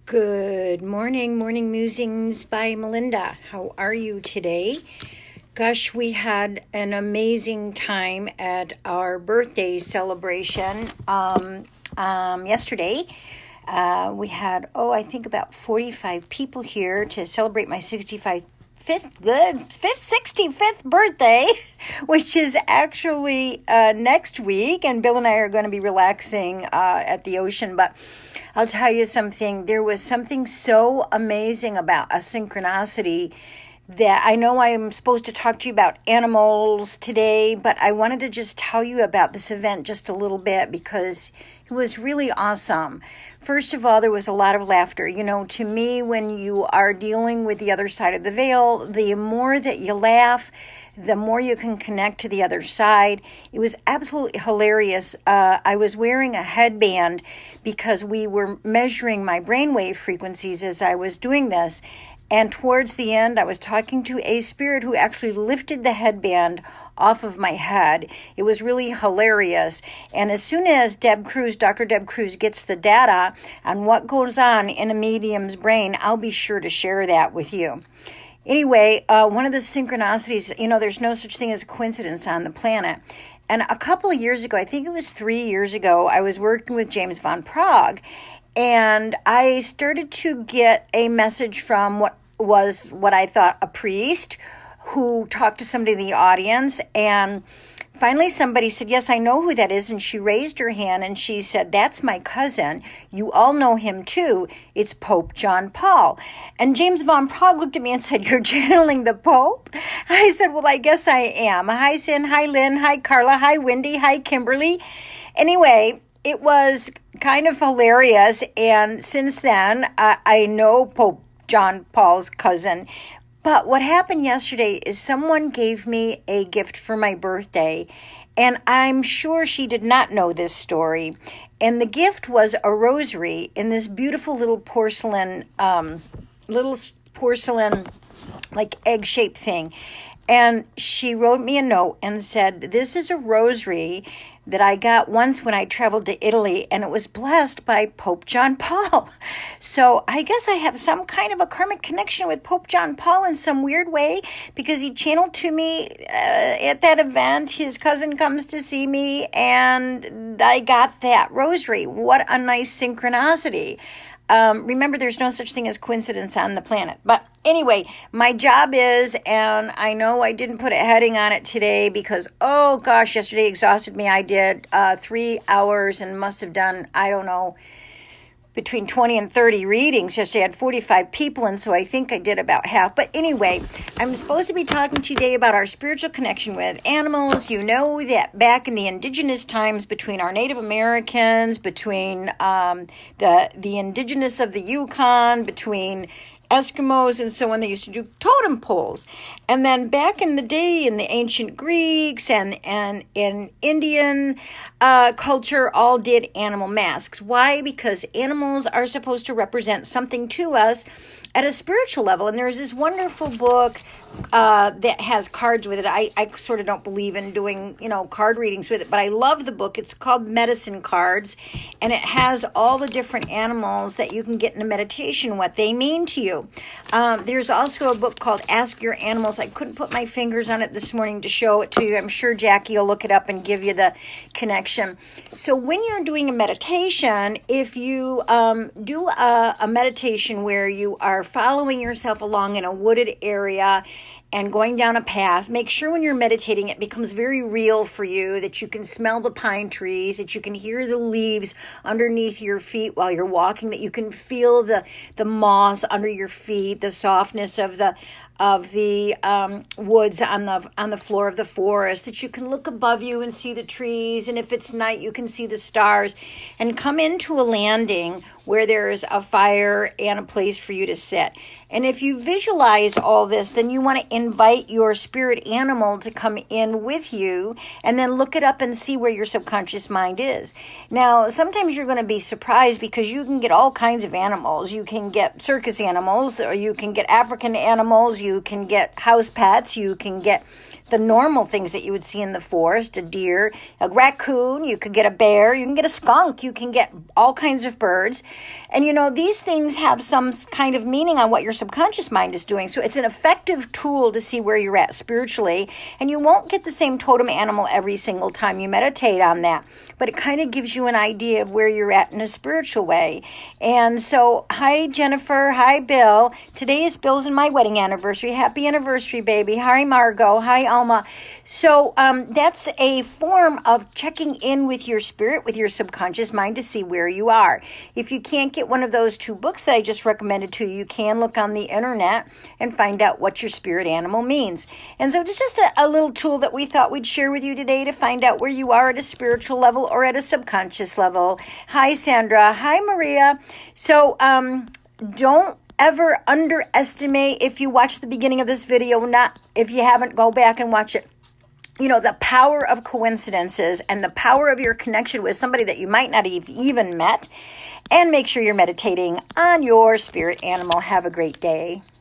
Good morning, Morning Musings by Melinda. How are you today? Gosh, we had an amazing time at our birthday celebration yesterday. We had, I think about 45 people here to celebrate my 65th birthday, which is actually next week. And Bill and I are going to be relaxing at the ocean. But I'll tell you something. There was something so amazing about a synchronicity that I know I'm supposed to talk to you about animals today, but I wanted to just tell you about this event just a little bit because it was really awesome. First of all, there was a lot of laughter. You know, to me, when you are dealing with the other side of the veil, the more that you laugh, the more you can connect to the other side. It was absolutely hilarious. I was wearing a headband because we were measuring my brainwave frequencies as I was doing this. And towards the end, I was talking to a spirit who actually lifted the headband off of my head. It was really hilarious. And as soon as Dr. Deb Cruz gets the data on what goes on in a medium's brain, I'll be sure to share that with you. Anyway, one of the synchronicities, there's no such thing as a coincidence on the planet. And a couple of years ago, I think it was 3 years ago, I was working with James Van Praagh, and I started to get a message from what I thought a priest who talked to somebody in the audience. And finally somebody said, yes, I know who that is. And she raised her hand and she said, that's my cousin. You all know him too. It's Pope John Paul. And James Van Praagh looked at me and said, you're channeling the Pope? I said, well, I guess I am. Hi, Sin. Hi, Lynn. Hi, Carla. Hi, Wendy. Hi, Kimberly. Anyway, it was kind of hilarious. And since then, I know Pope John Paul's cousin. But what happened yesterday is someone gave me a gift for my birthday, and I'm sure she did not know this story. And the gift was a rosary in this beautiful little porcelain like egg-shaped thing. And she wrote me a note and said, this is a rosary that I got once when I traveled to Italy, and it was blessed by Pope John Paul. So I guess I have some kind of a karmic connection with Pope John Paul in some weird way, because he channeled to me at that event. His cousin comes to see me, and I got that rosary. What a nice synchronicity. Remember, there's no such thing as coincidence on the planet. But anyway, my job is, and I know I didn't put a heading on it today because, oh gosh, yesterday exhausted me. I did 3 hours and must have done, I don't know, between 20 and 30 readings. Yesterday I had 45 people, and so I think I did about half. But anyway, I'm supposed to be talking today about our spiritual connection with animals. You know that back in the indigenous times, between our Native Americans, between the indigenous of the Yukon, between Eskimos and so on, they used to do totem poles. And then back in the day, in the ancient Greeks and in Indian culture, all did animal masks. Why? Because animals are supposed to represent something to us at a spiritual level. And there's this wonderful book that has cards with it. I sort of don't believe in doing, card readings with it, but I love the book. It's called Medicine Cards, and it has all the different animals that you can get in a meditation, what they mean to you. There's also a book called Ask Your Animals. I couldn't put my fingers on it this morning to show it to you. I'm sure Jackie will look it up and give you the connection. So when you're doing a meditation, if you do a meditation where you are following yourself along in a wooded area and going down a path, make sure when you're meditating it becomes very real for you, that you can smell the pine trees, that you can hear the leaves underneath your feet while you're walking, that you can feel the moss under your feet, the softness of the woods on the floor of the forest, that you can look above you and see the trees, and if it's night you can see the stars, and come into a landing where there's a fire and a place for you to sit. And if you visualize all this, then you want to invite your spirit animal to come in with you, and then look it up and see where your subconscious mind is. Now, sometimes you're going to be surprised because you can get all kinds of animals. You can get circus animals, or you can get African animals, you can get house pets, you can get the normal things that you would see in the forest, a deer, a raccoon, you could get a bear, you can get a skunk, you can get all kinds of birds. And these things have some kind of meaning on what your subconscious mind is doing. So it's an effective tool to see where you're at spiritually. And you won't get the same totem animal every single time you meditate on that. But it kind of gives you an idea of where you're at in a spiritual way. And so, hi, Jennifer. Hi, Bill. Today is Bill's and my wedding anniversary. Happy anniversary, baby. Hi, Margot. Hi, Alma. So that's a form of checking in with your spirit, with your subconscious mind to see where you are. If you can't get one of those 2 books that I just recommended to you, you can look on the internet and find out what your spirit animal means. And so it's just a little tool that we thought we'd share with you today to find out where you are at a spiritual level or at a subconscious level. Hi, Sandra. Hi, Maria. So don't ever underestimate, if you watch the beginning of this video, not if you haven't, go back and watch it. The power of coincidences and the power of your connection with somebody that you might not have even met. And make sure you're meditating on your spirit animal. Have a great day.